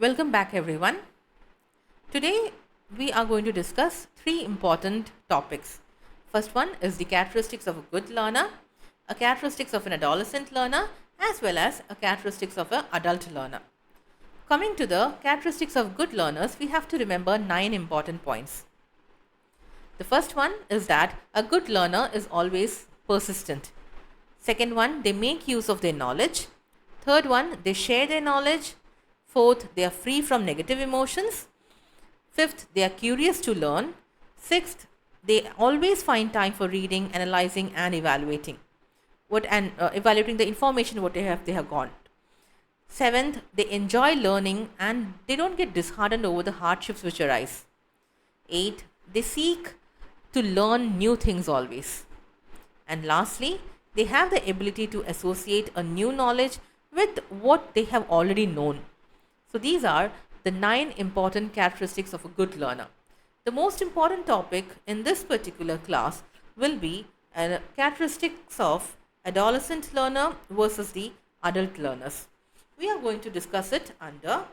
Welcome back, everyone. Today we are going to discuss three important topics. First one is the characteristics of a good learner, a characteristics of an adolescent learner, as well as a characteristics of an adult learner. Coming to the characteristics of good learners, we have to remember 9 important points. The first one is that a good learner is always persistent. Second one, they make use of their knowledge. Third one, they share their knowledge. Fourth, they are free from negative emotions. Fifth, they are curious to learn. Sixth, they always find time for reading, analyzing, and evaluating evaluating the information what they have got. Seventh, they enjoy learning and they don't get disheartened over the hardships which arise. Eighth, they seek to learn new things always. And lastly, they have the ability to associate a new knowledge with what they have already known. So these are the 9 important characteristics of a good learner. The most important topic in this particular class will be characteristics of adolescent learner versus the adult learners. We are going to discuss it under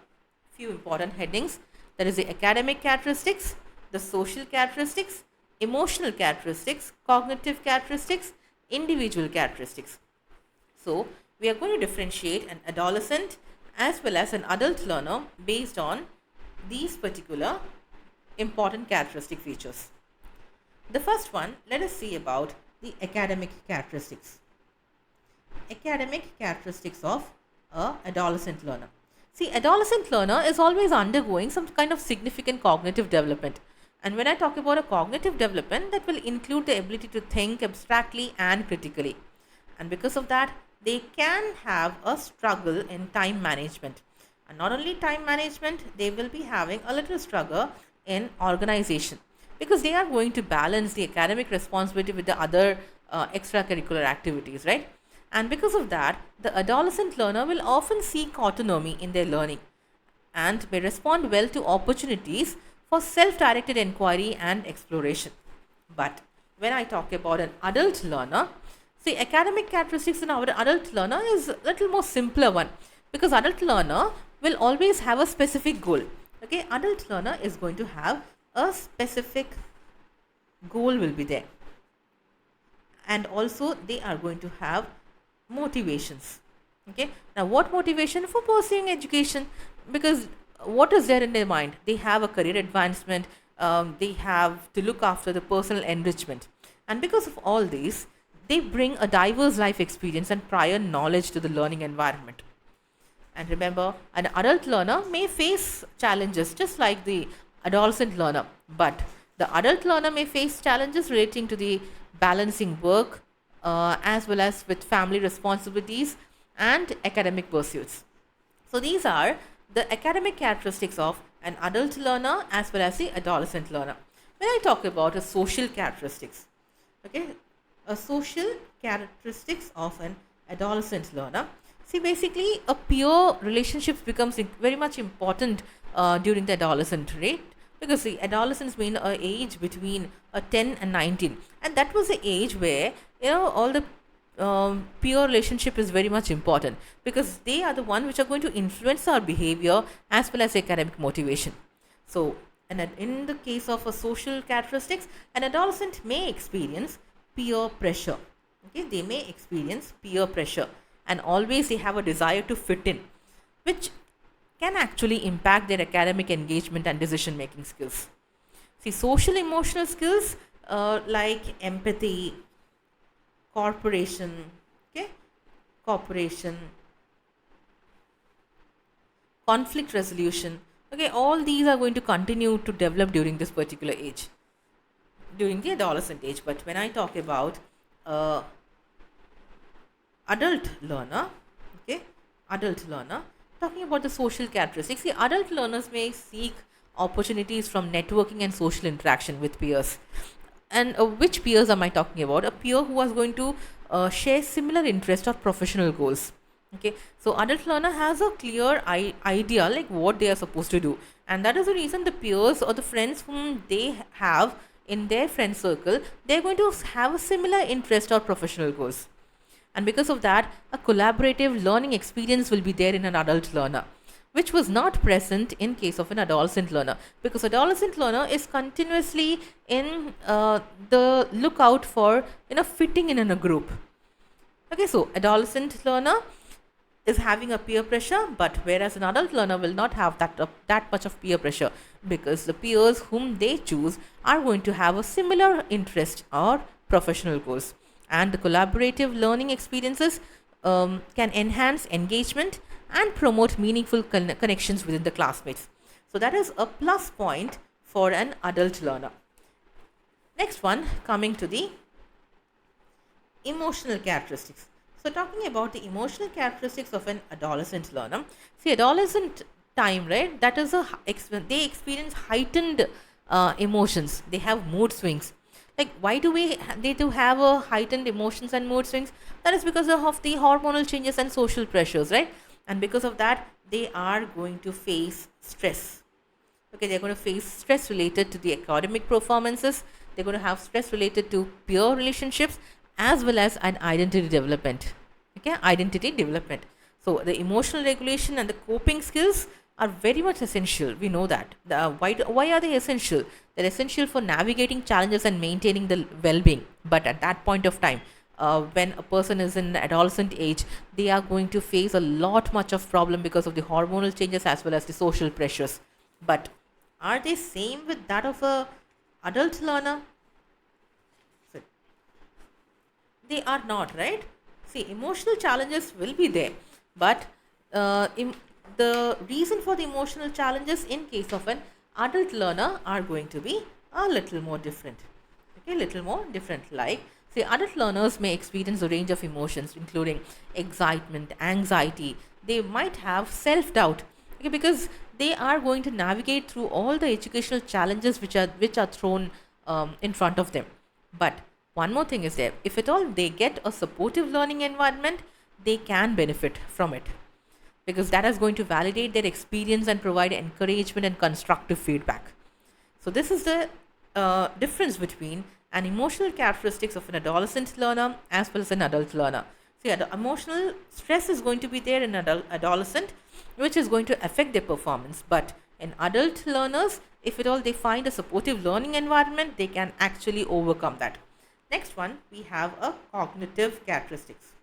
few important headings, that is the academic characteristics, the social characteristics, emotional characteristics, cognitive characteristics, individual characteristics. So we are going to differentiate an adolescent as well as an adult learner based on these particular important characteristic features. The first one, let us see about the academic characteristics. Academic characteristics of an adolescent learner. See, adolescent learner is always undergoing some kind of significant cognitive development. And when I talk about a cognitive development, that will include the ability to think abstractly and critically. And because of that, they can have a struggle in time management. And not only time management, they will be having a little struggle in organization, because they are going to balance the academic responsibility with the other extracurricular activities, right? And because of that, the adolescent learner will often seek autonomy in their learning and may respond well to opportunities for self-directed inquiry and exploration. But when I talk about an adult learner, see, academic characteristics in our adult learner is a little more simpler one, because adult learner will always have a specific goal. Okay, adult learner is going to have a specific goal will be there, and also they are going to have motivations. Okay, now what motivation? For pursuing education, because what is there in their mind? They have a career advancement, they have to look after the personal enrichment, and because of all these, they bring a diverse life experience and prior knowledge to the learning environment. And remember, an adult learner may face challenges just like the adolescent learner, but the adult learner may face challenges relating to the balancing work as well as with family responsibilities and academic pursuits. So these are the academic characteristics of an adult learner as well as the adolescent learner. When I talk about a social characteristics, okay, a social characteristics of an adolescent learner. See, basically a peer relationships becomes very much important during the adolescent, right? Because the adolescents mean a age between 10 and 19, and that was the age where all the peer relationship is very much important, because they are the one which are going to influence our behavior as well as academic motivation. So, and in the case of a social characteristics, an adolescent may experience peer pressure. Okay, they may experience peer pressure, and always they have a desire to fit in, which can actually impact their academic engagement and decision making skills. See, social emotional skills like empathy, cooperation, conflict resolution, okay, all these are going to continue to develop during this particular age, during the adolescent age. But when I talk about adult learner, talking about the social characteristics, the adult learners may seek opportunities from networking and social interaction with peers. And which peers am I talking about? A peer who is going to share similar interest or professional goals. Okay, so adult learner has a clear idea like what they are supposed to do, and that is the reason the peers or the friends whom they have in their friend circle, they're going to have a similar interest or professional goals. And because of that, a collaborative learning experience will be there in an adult learner. which was not present in case of an adolescent learner, because adolescent learner is continuously in the lookout for fitting in a group. Okay, so adolescent learner is having a peer pressure, but whereas an adult learner will not have that much of peer pressure, because the peers whom they choose are going to have a similar interest or professional goals, and the collaborative learning experiences can enhance engagement and promote meaningful connections within the classmates. So that is a plus point for an adult learner. Next one, coming to the emotional characteristics. So talking about the emotional characteristics of an adolescent learner, see, adolescent time, right, that is they experience heightened emotions. They have mood swings. Like, why do they do have a heightened emotions and mood swings? That is because of the hormonal changes and social pressures, right? And because of that, they are going to face stress. Okay, they're going to face stress related to the academic performances. They're going to have stress related to peer relationships, as well as an identity development. Okay, identity development. So the emotional regulation and the coping skills are very much essential. We know that. Why are they essential? They're essential for navigating challenges and maintaining the well-being. But at that point of time, when a person is in adolescent age, they are going to face a lot much of problem because of the hormonal changes as well as the social pressures. But are they same with that of a adult learner? They are not, right? See, emotional challenges will be there, but the reason for the emotional challenges in case of an adult learner are going to be a little more different. Okay, little more different. Like, see, adult learners may experience a range of emotions, including excitement, anxiety. They might have self-doubt. Okay, because they are going to navigate through all the educational challenges which are thrown in front of them. But one more thing is there, if at all they get a supportive learning environment, they can benefit from it, because that is going to validate their experience and provide encouragement and constructive feedback. So this is the difference between an emotional characteristics of an adolescent learner as well as an adult learner. See, emotional stress is going to be there in adolescent, which is going to affect their performance. But in adult learners, if at all they find a supportive learning environment, they can actually overcome that. Next one, we have a cognitive characteristics.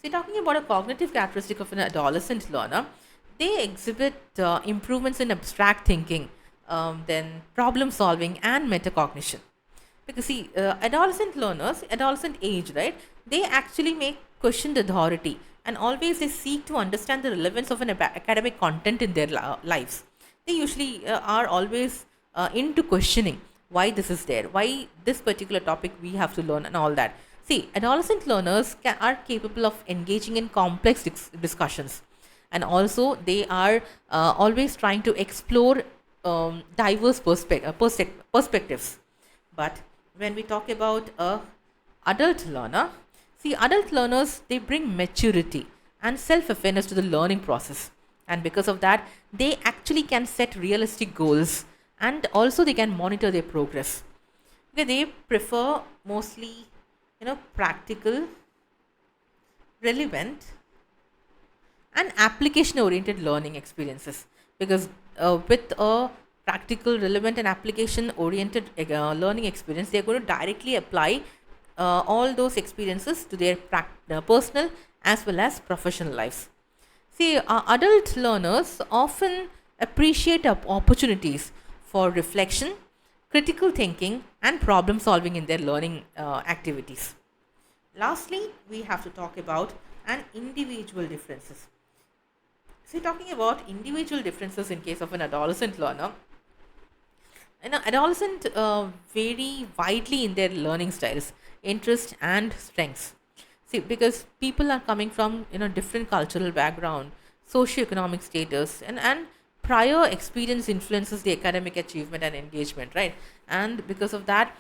So talking about a cognitive characteristic of an adolescent learner, they exhibit improvements in abstract thinking, then problem solving and metacognition. Because see, adolescent learners, adolescent age, right, they actually make questioned authority, and always they seek to understand the relevance of an academic content in their lives. They usually are always into questioning why this is there, why this particular topic we have to learn and all that. See, adolescent learners are capable of engaging in complex discussions, and also they are always trying to explore diverse perspectives. But when we talk about a adult learner, see, adult learners, they bring maturity and self-awareness to the learning process, and because of that, they actually can set realistic goals, and also they can monitor their progress. Okay, they prefer mostly practical, relevant and application oriented learning experiences, because with a practical, relevant and application oriented learning experience, they are going to directly apply all those experiences to their personal as well as professional lives. See, adult learners often appreciate opportunities for reflection, critical thinking and problem solving in their learning activities. Lastly, we have to talk about an individual differences. So talking about individual differences in case of an adolescent learner, adolescent vary widely in their learning styles, interests and strengths. See, because people are coming from different cultural background, socioeconomic status, and prior experience influences the academic achievement and engagement, right? And because of that,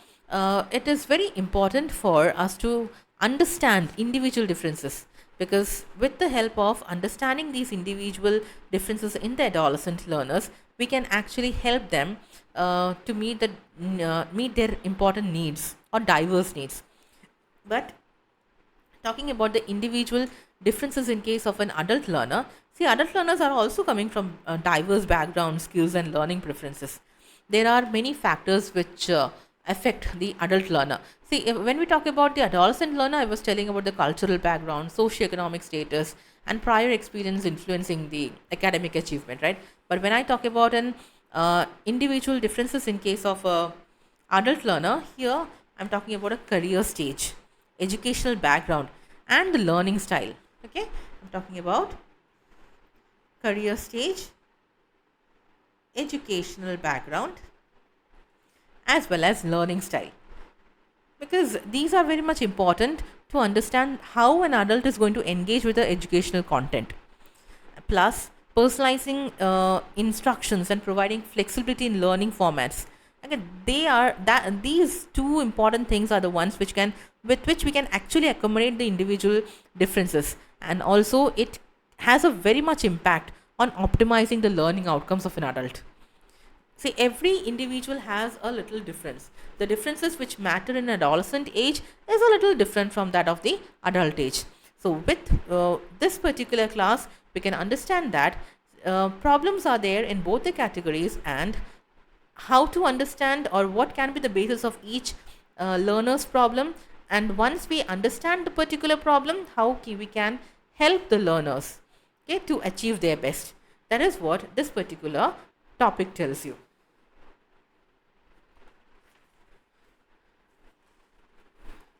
it is very important for us to understand individual differences, because with the help of understanding these individual differences in the adolescent learners, we can actually help them to meet their important needs or diverse needs. But Talking about the individual differences in case of an adult learner, see, adult learners are also coming from diverse backgrounds, skills, and learning preferences. There are many factors which affect the adult learner. See, when we talk about the adolescent learner, I was telling about the cultural background, socioeconomic status, and prior experience influencing the academic achievement, right? But when I talk about an individual differences in case of a adult learner, here I'm talking about a career stage, educational background, and the learning style. Okay, I'm talking about career stage, educational background, as well as learning style, because these are very much important to understand how an adult is going to engage with the educational content. Plus, personalizing instructions and providing flexibility in learning formats. Again, they are that these two important things are the ones which can, with which we can actually accommodate the individual differences, and also it has a very much impact on optimizing the learning outcomes of an adult. See, every individual has a little difference. The differences which matter in adolescent age is a little different from that of the adult age. So, with this particular class, we can understand that problems are there in both the categories, and how to understand or what can be the basis of each learner's problem. And once we understand the particular problem, how we can help the learners, okay, to achieve their best. That is what this particular topic tells you.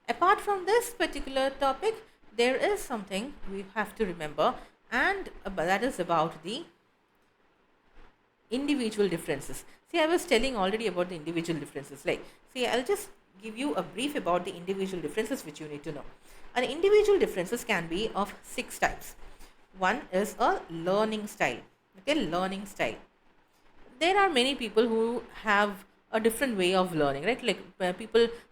Apart from this particular topic, there is something we have to remember, and that is about the individual differences. See, I was telling already about the individual differences. Like, see, I'll just give you a brief about the individual differences which you need to know. And individual differences can be of 6 types. One is a learning style. Okay, learning style. There are many people who have a different way of learning, right? Like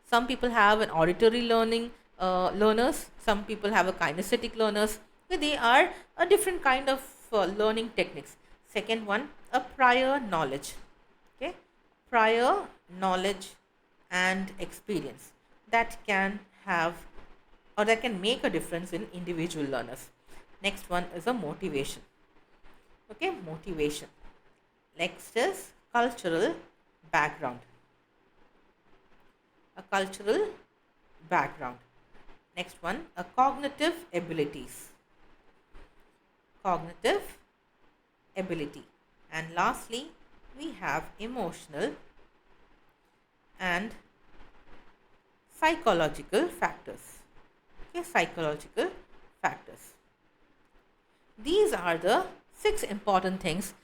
some people have an auditory learning learners, some people have a kinesthetic learners. Okay, they are a different kind of learning techniques. Second one, a prior knowledge. Okay, prior knowledge and experience that can have or that can make a difference in individual learners. Next one is a motivation. Okay, motivation. Next is cultural background. A cultural background. Next one, a cognitive abilities. Cognitive ability. And lastly, we have emotional and psychological factors. Okay, psychological factors. These are the 6 important things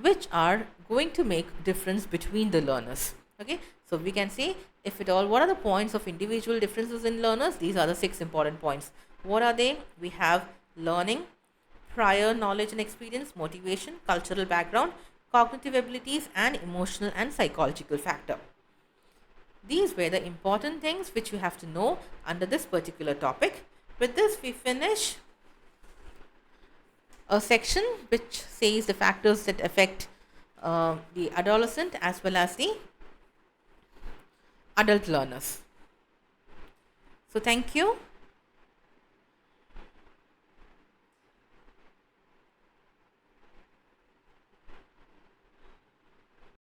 which are going to make difference between the learners. Okay, so we can say, if at all, what are the points of individual differences in learners? These are the 6 important points. What are they? We have learning, prior knowledge and experience, motivation, cultural background, cognitive abilities, and emotional and psychological factor. These were the important things which you have to know under this particular topic. With this, we finish a section which says the factors that affect the adolescent as well as the adult learners. So, thank you.